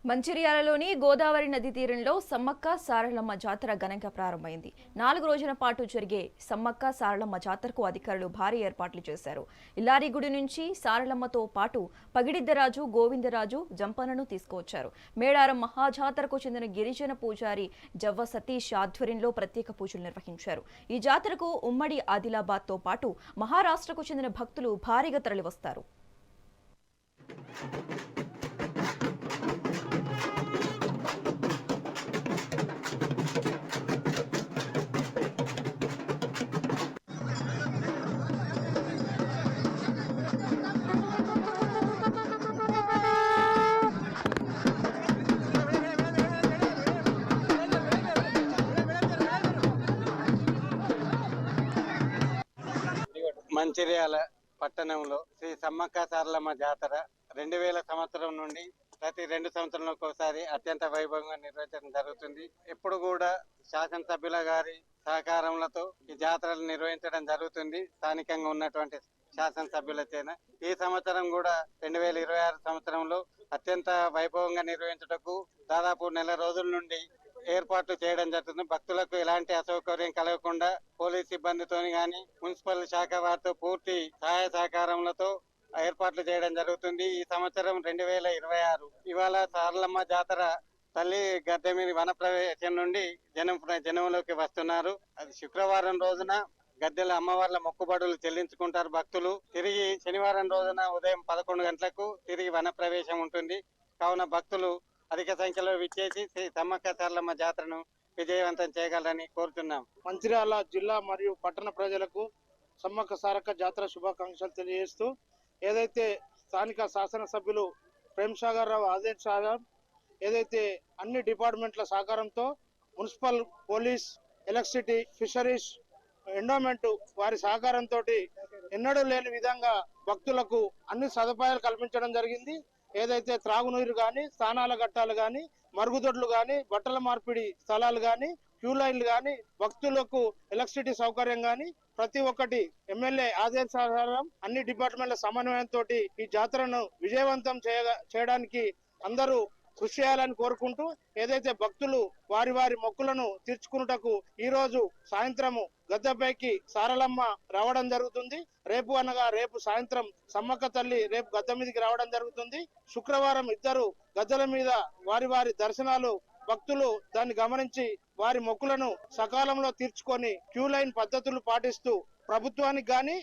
మంచిర్యాలలోని గోదావరి నది తీరంలో సమ్మక్క సారలమ్మ జాతర ఘనంగా ప్రారంభమైంది. 4 రోజుల పాటు జరిగే సమ్మక్క సారలమ్మ జాతరకు అధికారులు భారీ ఏర్పాట్లు చేశారు. ఇల్లారిగుడి నుంచి సారలమ్మతో పాటు పగిడిద్దరాజు, గోవిందరాజు, జంపనను తీసుకువచ్చారు. మేడారం మహాజాతరకు చెందిన గిరిజన పూజారి జవ్వ సతీష్ ఆధ్వర్యంలో ప్రత్యేక పూజలు నిర్వహించారు. ఈ జాతరకు ఉమ్మడి ఆదిలాబాద్తో పాటు మహారాష్ట్రకు చెందిన భక్తులు భారీగా తరలివస్తారు. మంచిర్యాల పట్టణంలో శ్రీ సమ్మక్క సారలమ్మ జాతర 2000 సంవత్సరం నుండి ప్రతి 2 సంవత్సరాలకు ఒకసారి అత్యంత వైభవంగా నిర్వహించడం జరుగుతుంది. ఎప్పుడు కూడా శాసనసభ్యుల గారి సహకారములతో ఈ జాతరలు నిర్వహించడం జరుగుతుంది. స్థానికంగా ఉన్నటువంటి శాసనసభ్యుల చేత ఈ సంవత్సరం కూడా 2026 సంవత్సరంలో అత్యంత వైభవంగా నిర్వహించుటకు దాదాపు నెల రోజుల నుండి ఏర్పాట్లు చేయడం జరుగుతుంది. భక్తులకు ఎలాంటి అసౌకర్యం కలగకుండా పోలీస్ సిబ్బందితో గాని మున్సిపల్ శాఖ వారితో పూర్తి సహాయ సహకారములతో ఏర్పాట్లు చేయడం జరుగుతుంది. ఈ సంవత్సరం 2026 ఇవాళ సారలమ్మ జాతర తల్లి గద్దె మీద వన ప్రవేశం నుండి జనంలోకి వస్తున్నారు. అది శుక్రవారం రోజున గద్దెల అమ్మవార్ల మొక్కుబడులు చెల్లించుకుంటారు భక్తులు. తిరిగి శనివారం రోజున ఉదయం 11 గంటలకు తిరిగి వన ప్రవేశం ఉంటుంది. కావున భక్తులు అధిక సంఖ్యలో విచ్చేసి శ్రీ సమ్మక్క సారలమ్మ జాతరను విజయవంతం చేయగలరని కోరుతున్నాం. మంచిర్యాల జిల్లా మరియు పట్టణ ప్రజలకు సమ్మక్క సారక్క జాతర శుభాకాంక్షలు తెలియజేస్తూ, ఏదైతే స్థానిక శాసనసభ్యులు ప్రేమ్సాగర్ రావు ఆదేశాల ఏదైతే అన్ని డిపార్ట్మెంట్ల సహకారంతో municipal, police, electricity, fisheries, endowment వారి సహకారంతో ఎన్నడూ లేని విధంగా భక్తులకు అన్ని సదుపాయాలు కల్పించడం జరిగింది. ఏదైతే త్రాగునీరు కానీ, స్నానాల ఘట్టాలు కానీ, మరుగుదొడ్లు కానీ, బట్టల మార్పిడి స్థలాలు కానీ, క్యూ లైన్లు కానీ, భక్తులకు ఎలక్ట్రిసిటీ సౌకర్యం కానీ ప్రతి ఒక్కటి ఎమ్మెల్యే ఆదేశానుసారం అన్ని డిపార్ట్మెంట్ల సమన్వయంతో ఈ జాతరను విజయవంతం చేయడానికి అందరూ కృషి చేయాలని కోరుకుంటూ, ఏదైతే భక్తులు వారి వారి మొక్కులను తీర్చుకున్నటకు ఈ రోజు సాయంత్రము గద్దెపైకి సారలమ్మ రావడం జరుగుతుంది. రేపు సాయంత్రం సమ్మక్క తల్లి రేపు గద్దె మీదకి రావడం జరుగుతుంది. శుక్రవారం ఇద్దరు గద్దెల మీద వారి వారి దర్శనాలు భక్తులు దాన్ని గమనించి వారి మొక్కులను సకాలంలో తీర్చుకొని క్యూ లైన్ పద్ధతులు పాటిస్తూ ప్రభుత్వానికి గాని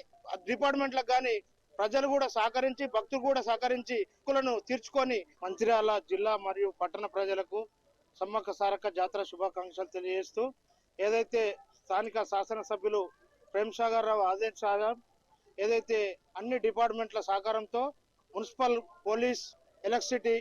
డిపార్ట్మెంట్లకు గాని ప్రజలు కూడా సహకరించి, భక్తులు కూడా సహకరించి మొక్కులను తీర్చుకొని మంచిర్యాల జిల్లా మరియు పట్టణ ప్రజలకు సమ్మక్క సారక్క జాతర శుభాకాంక్షలు తెలియజేస్తూ, ఏదైతే స్థానిక శాసనసభ్యులు ప్రేమ్సాగర్ రావు ఆదేశాల ఏదైతే అన్ని డిపార్ట్మెంట్ల సహకారంతో మున్సిపల్, పోలీస్, ఎలక్ట్రిసిటీ